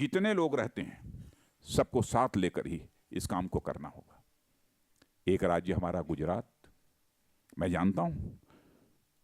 जितने लोग रहते हैं सबको साथ लेकर ही इस काम को करना होगा। एक राज्य हमारा गुजरात, मैं जानता हूं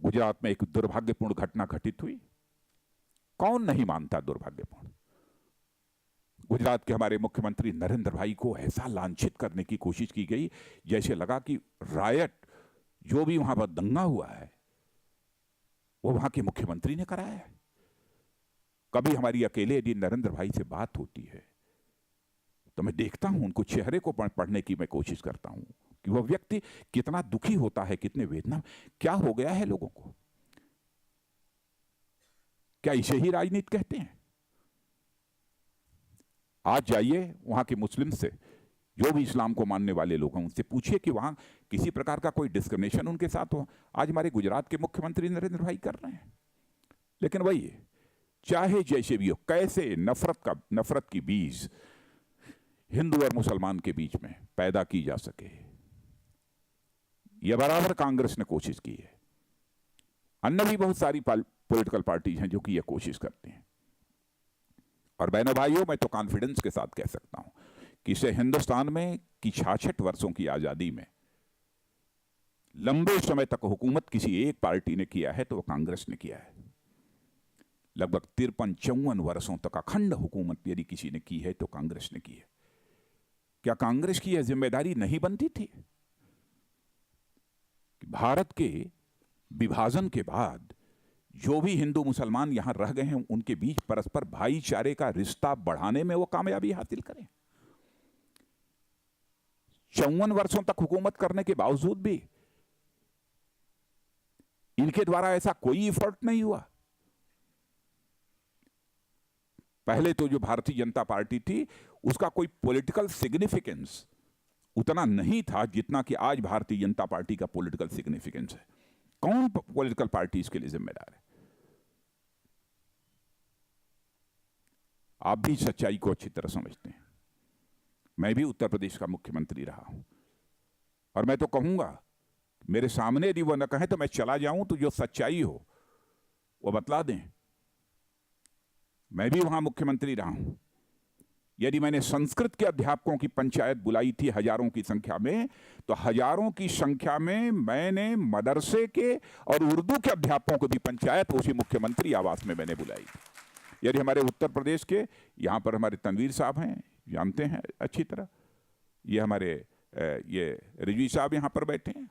गुजरात में एक दुर्भाग्यपूर्ण घटना घटित हुई। कौन नहीं मानता दुर्भाग्यपूर्ण? गुजरात के हमारे मुख्यमंत्री नरेंद्र भाई को ऐसा लांछित करने की कोशिश की गई जैसे लगा कि रायट, जो भी वहां पर दंगा हुआ है, वो वहां के मुख्यमंत्री ने कराया है। कभी हमारी अकेले यदि नरेंद्र भाई से बात होती है तो मैं देखता हूं, उनको चेहरे को पढ़ने की मैं कोशिश करता हूं कि वह व्यक्ति कितना दुखी होता है, कितने वेदना, क्या हो गया है लोगों को। क्या इसे ही राजनीति कहते हैं? आज जाइए वहां के मुस्लिम से, जो भी इस्लाम को मानने वाले लोग हैं, उनसे पूछिए कि वहां किसी प्रकार का कोई डिस्क्रिमिनेशन उनके साथ हो। आज हमारे गुजरात के मुख्यमंत्री नरेंद्र भाई कर रहे हैं। लेकिन वही, चाहे जैसे भी हो, कैसे नफरत की बीज हिंदू और मुसलमान के बीच में पैदा की जा सके, यह बराबर कांग्रेस ने कोशिश की है। अन्य भी बहुत सारी पॉलिटिकल पार्टीज हैं जो कि यह कोशिश करते हैं। और बहनों भाइयों, मैं तो कॉन्फिडेंस के साथ कह सकता हूं कि इसे हिंदुस्तान में की 66 वर्षों की आजादी में लंबे समय तक हुकूमत किसी एक पार्टी ने किया है तो वह कांग्रेस ने किया है। लगभग 53-54 वर्षों तक अखंड हुकूमत यदि किसी ने की है तो कांग्रेस ने की है। क्या कांग्रेस की यह जिम्मेदारी नहीं बनती थी कि भारत के विभाजन के बाद जो भी हिंदू मुसलमान यहां रह गए हैं उनके बीच परस्पर भाईचारे का रिश्ता बढ़ाने में वो कामयाबी हासिल करें? 54 वर्षों तक हुकूमत करने के बावजूद भी इनके द्वारा ऐसा कोई एफर्ट नहीं हुआ। पहले तो जो भारतीय जनता पार्टी थी उसका कोई पॉलिटिकल सिग्निफिकेंस उतना नहीं था जितना कि आज भारतीय जनता पार्टी का पॉलिटिकल सिग्निफिकेंस है। कौन पॉलिटिकल पार्टी इसके लिए जिम्मेदार है? आप भी सच्चाई को अच्छी तरह समझते हैं। मैं भी उत्तर प्रदेश का मुख्यमंत्री रहा हूं और मैं तो कहूंगा, मेरे सामने यदि वो न कहें तो मैं चला जाऊं तो जो सच्चाई हो वो बतला दें। मैं भी वहां मुख्यमंत्री रहा हूं। यदि मैंने संस्कृत के अध्यापकों की पंचायत बुलाई थी हजारों की संख्या में, तो हजारों की संख्या में मैंने मदरसे के और उर्दू के अध्यापकों को भी पंचायत उसी मुख्यमंत्री आवास में मैंने बुलाई थी। यदि हमारे उत्तर प्रदेश के यहाँ पर हमारे तनवीर साहब हैं, जानते हैं अच्छी तरह, ये हमारे ये रिजवी साहब यहाँ पर बैठे हैं,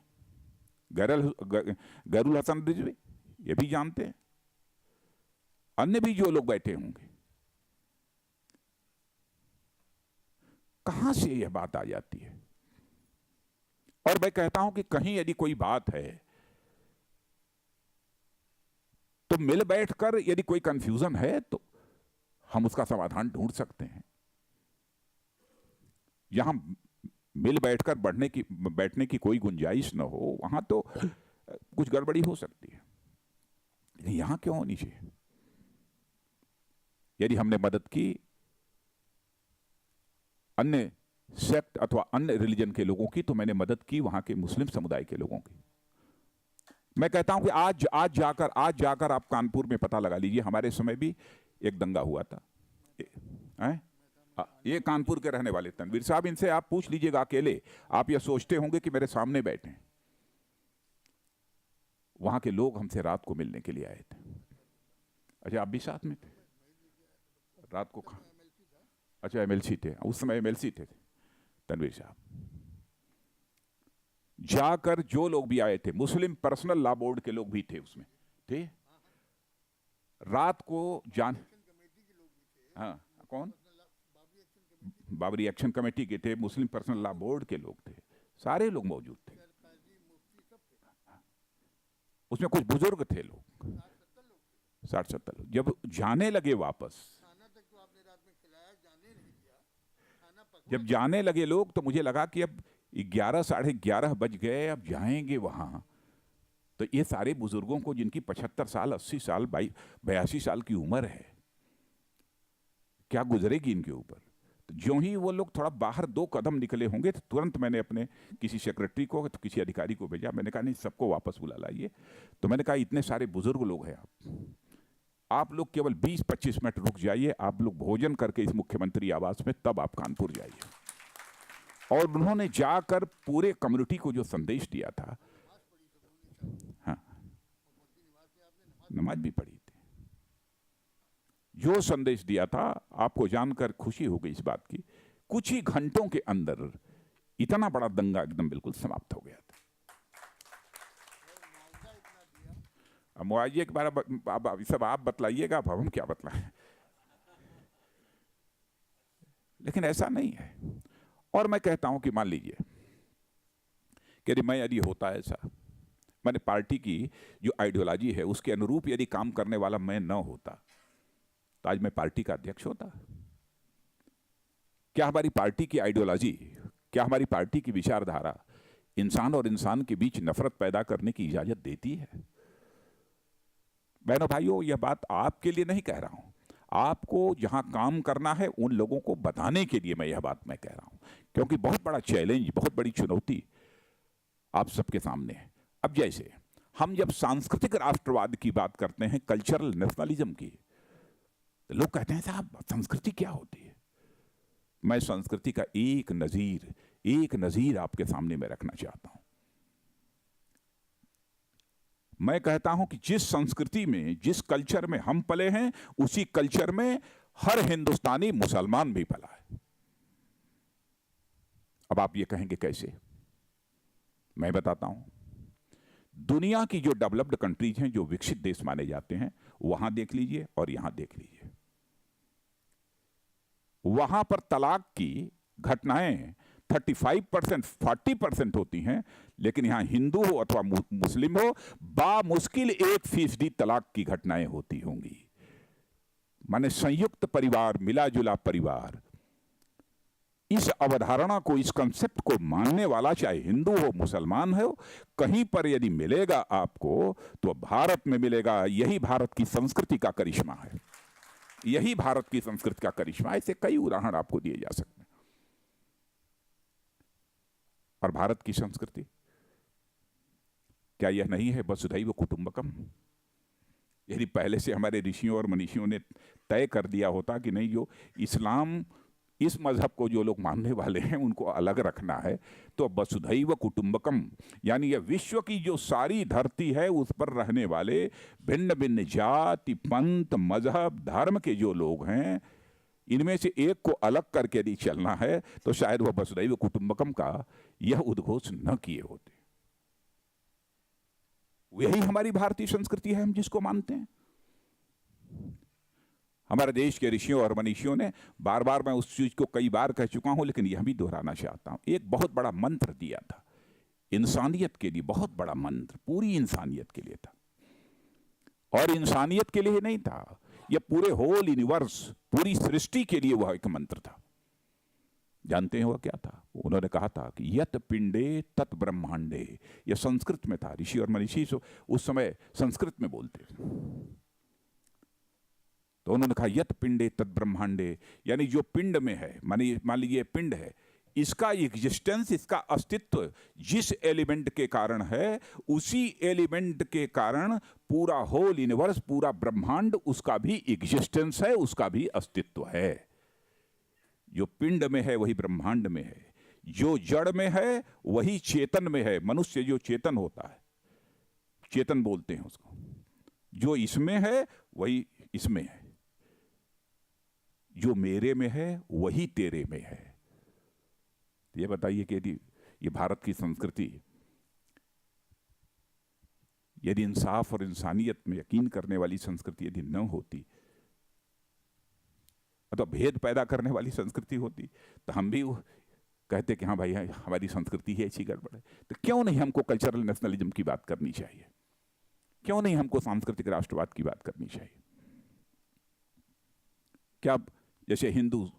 गैरुल हसन रिजवी, ये भी जानते हैं, अन्य भी जो लोग बैठे होंगे। कहां से यह बात आ जाती है? और मैं कहता हूं कि कहीं यदि कोई बात है तो मिल बैठकर, यदि कोई कंफ्यूजन है तो हम उसका समाधान ढूंढ सकते हैं। जहां मिल बैठकर बैठने की कोई गुंजाइश न हो वहां तो कुछ गड़बड़ी हो सकती है, लेकिन यहां क्यों होनी चाहिए? यदि हमने मदद की अन्य सेक्ट अथवा अन्य रिलीजन के लोगों की, तो मैंने मदद की वहां के मुस्लिम समुदाय के लोगों की। मैं कहता हूं कि आज जाकर आप कानपुर में पता लगा लीजिए, हमारे समय भी एक दंगा हुआ था। ये कानपुर के रहने वाले तनवीर साहब, इनसे आप पूछ लीजिएगा अकेले, आप ये सोचते होंगे कि मेरे सामने बैठे हैं। वहां के लोग हमसे रात को मिलने के लिए आए थे। अच्छा, आप भी साथ में थे रात को? अच्छा, एमएलसी थे उस समय, एमएलसी थे तनवीर साहब। जाकर जो लोग भी आए थे, मुस्लिम पर्सनल लॉ बोर्ड के लोग भी थे उसमें, थे रात को हाँ, कौन? बाबरी एक्शन कमेटी के थे, मुस्लिम पर्सनल लॉ बोर्ड के लोग थे, सारे लोग मौजूद थे उसमें। कुछ बुजुर्ग थे लोग, 60-70 लोग। जब जाने लगे वापस, जब जाने लगे लोग, तो मुझे लगा कि अब 11 साढ़े 11 बज गए, अब जाएंगे वहां तो ये सारे बुजुर्गों को, जिनकी 75 साल 80 साल 82 साल की उम्र है, क्या गुजरेगी इनके ऊपर? तो ज्यों ही वो लोग थोड़ा बाहर 2 कदम निकले होंगे तो तुरंत मैंने अपने किसी सेक्रेटरी को, तो किसी अधिकारी को भेजा। मैंने कहा नहीं, सबको वापस बुला लाइए। तो मैंने कहा इतने सारे बुजुर्ग लोग हैं आप, आप लोग केवल 20-25 मिनट रुक जाइए, आप लोग भोजन करके इस मुख्यमंत्री आवास में, तब आप कानपुर जाइए। और उन्होंने जाकर पूरे कम्युनिटी को जो संदेश दिया था, हाँ, नमाज भी पढ़ी थी, जो संदेश दिया था, आपको जानकर खुशी हो गई इस बात की, कुछ ही घंटों के अंदर इतना बड़ा दंगा एकदम बिल्कुल समाप्त हो गया था। अब मुआवजे के बारे में सब आप बतलाइएगा, अब हम क्या बतलाएं। लेकिन ऐसा नहीं है। और मैं कहता हूं कि मान लीजिए कि यदि होता ऐसा, मैंने पार्टी की जो आइडियोलॉजी है उसके अनुरूप यदि काम करने वाला मैं न होता तो आज मैं पार्टी का अध्यक्ष होता। क्या हमारी पार्टी की आइडियोलॉजी, क्या हमारी पार्टी की विचारधारा इंसान और इंसान के बीच नफरत पैदा करने की इजाजत देती है? बहनों भाइयों, यह बात आपके लिए नहीं कह रहा हूं, आपको जहां काम करना है उन लोगों को बताने के लिए मैं यह बात कह रहा हूं, क्योंकि बहुत बड़ा चैलेंज, बहुत बड़ी चुनौती आप सबके सामने है। अब जैसे हम जब सांस्कृतिक राष्ट्रवाद की बात करते हैं, कल्चरल नेशनलिज्म की, तो लोग कहते हैं साहब संस्कृति क्या होती है? मैं संस्कृति का एक नजीर आपके सामने मैं रखना चाहता हूं। मैं कहता हूं कि जिस संस्कृति में, जिस कल्चर में हम पले हैं, उसी कल्चर में हर हिंदुस्तानी मुसलमान भी पला है। अब आप ये कहेंगे कैसे? मैं बताता हूं। दुनिया की जो डेवलप्ड कंट्रीज हैं, जो विकसित देश माने जाते हैं, वहां देख लीजिए और यहां देख लीजिए, वहां पर तलाक की घटनाएं 35%, 40% होती हैं, लेकिन यहां हिंदू हो अथवा मुस्लिम हो, बामुश्किल 1% तलाक की घटनाएं होती होंगी। माने संयुक्त परिवार, मिला जुला परिवार, इस अवधारणा को, इस कंसेप्ट को मानने वाला चाहे हिंदू हो मुसलमान हो, कहीं पर यदि मिलेगा आपको तो भारत में मिलेगा। यही भारत की संस्कृति का करिश्मा है, यही भारत की संस्कृति का करिश्मा। ऐसे कई उदाहरण आपको दिए जा सकते हैं। और भारत की संस्कृति क्या यह नहीं है वसुधैव कुटुंबकम? यदि पहले से हमारे ऋषियों और मनीषियों ने तय कर दिया होता कि नहीं, जो इस्लाम, इस मजहब को जो लोग मानने वाले हैं उनको अलग रखना है, तो वसुधैव कुटुंबकम, यानी यह विश्व की जो सारी धरती है उस पर रहने वाले भिन्न भिन्न जाति, पंथ, मजहब, धर्म के जो लोग हैं, इनमें से एक को अलग करके यदि चलना है तो शायद वह वसुधैव कुटुंबकम का यह उद्घोष न किए होते। यही हमारी भारतीय संस्कृति है, हम जिसको मानते हैं। हमारे देश के ऋषियों और मनीषियों ने बार बार, मैं उस चीज को कई बार कह चुका हूं, लेकिन यह भी दोहराना चाहता हूं, एक बहुत बड़ा मंत्र दिया था इंसानियत के लिए, बहुत बड़ा मंत्र, पूरी इंसानियत के लिए था। और इंसानियत के लिए नहीं था, यह पूरे होल यूनिवर्स, पूरी सृष्टि के लिए वह एक मंत्र था। जानते हैं वह क्या था? उन्होंने कहा था कि यत पिंडे तत् ब्रह्मांडे। यह संस्कृत में था, ऋषि और मनीषी उस समय संस्कृत में बोलते थे। तो उन्होंने कहा यत पिंडे तत् ब्रह्मांडे, यानी जो पिंड में है, मान लीजिए पिंड है, इसका एग्जिस्टेंस, इसका अस्तित्व जिस एलिमेंट के कारण है, उसी एलिमेंट के कारण पूरा होल यूनिवर्स, पूरा ब्रह्मांड, उसका भी एग्जिस्टेंस है, उसका भी अस्तित्व है। जो पिंड में है वही ब्रह्मांड में है, जो जड़ में है वही चेतन में है। मनुष्य जो चेतन होता है, चेतन बोलते हैं उसको, जो इसमें है वही इसमें है, जो मेरे में है वही तेरे में है। ये बताइए कि यदि ये भारत की संस्कृति यदि इंसाफ और इंसानियत में यकीन करने वाली संस्कृति यदि न होती, तो भेद पैदा करने वाली संस्कृति होती, तो हम भी कहते कि हाँ भाई हमारी संस्कृति ही ऐसी गड़बड़ है। तो क्यों नहीं हमको कल्चरल नेशनलिज्म की बात करनी चाहिए? क्यों नहीं हमको सांस्कृतिक राष्ट्रवाद की बात करनी चाहिए? क्या जैसे हिंदू,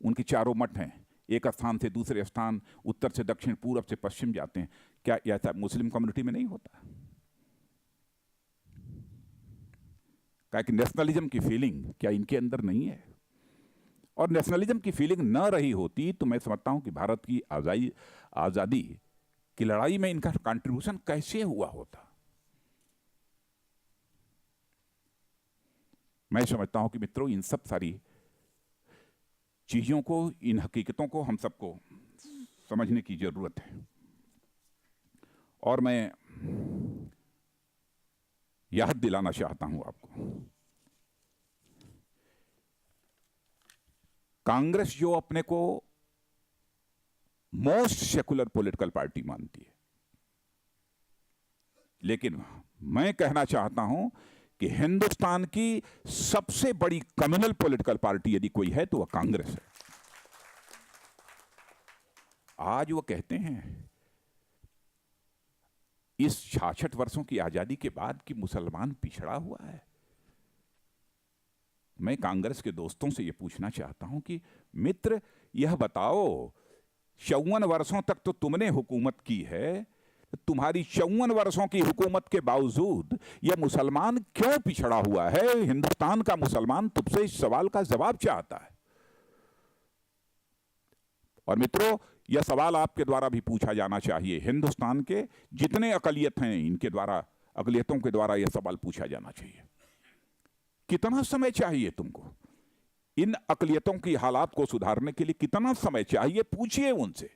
उनके चारों मठ हैं, एक स्थान से दूसरे स्थान, उत्तर से दक्षिण, पूरब से पश्चिम जाते हैं, क्या ऐसा मुस्लिम कम्युनिटी में नहीं होता? क्या कि नेशनलिज्म की फीलिंग क्या इनके अंदर नहीं है? और नेशनलिज्म की फीलिंग न रही होती तो मैं समझता हूं कि भारत की आज़ादी की लड़ाई में इनका कंट्रीब्यूशन कैसे हुआ होता। मैं समझता हूं कि मित्रों, इन सब सारी चीजों को, इन हकीकतों को हम सबको समझने की जरूरत है। और मैं याद दिलाना चाहता हूं आपको, कांग्रेस जो अपने को मोस्ट सेकुलर पॉलिटिकल पार्टी मानती है, लेकिन मैं कहना चाहता हूं कि हिंदुस्तान की सबसे बड़ी कम्युनल पॉलिटिकल पार्टी यदि कोई है तो वह कांग्रेस है। आज वो कहते हैं इस 66 वर्षों की आजादी के बाद कि मुसलमान पिछड़ा हुआ है। मैं कांग्रेस के दोस्तों से यह पूछना चाहता हूं कि मित्र, यह बताओ, 54 वर्षों तक तो तुमने हुकूमत की है, तुम्हारी 54 वर्षों की हुकूमत के बावजूद यह मुसलमान क्यों पिछड़ा हुआ है? हिंदुस्तान का मुसलमान तुमसे इस सवाल का जवाब चाहता है। और मित्रों, यह सवाल आपके द्वारा भी पूछा जाना चाहिए। हिंदुस्तान के जितने अकलियत हैं, इनके द्वारा, अकलियतों के द्वारा यह सवाल पूछा जाना चाहिए, कितना समय चाहिए तुमको इन अकलियतों की हालात को सुधारने के लिए? कितना समय चाहिए? पूछिए उनसे।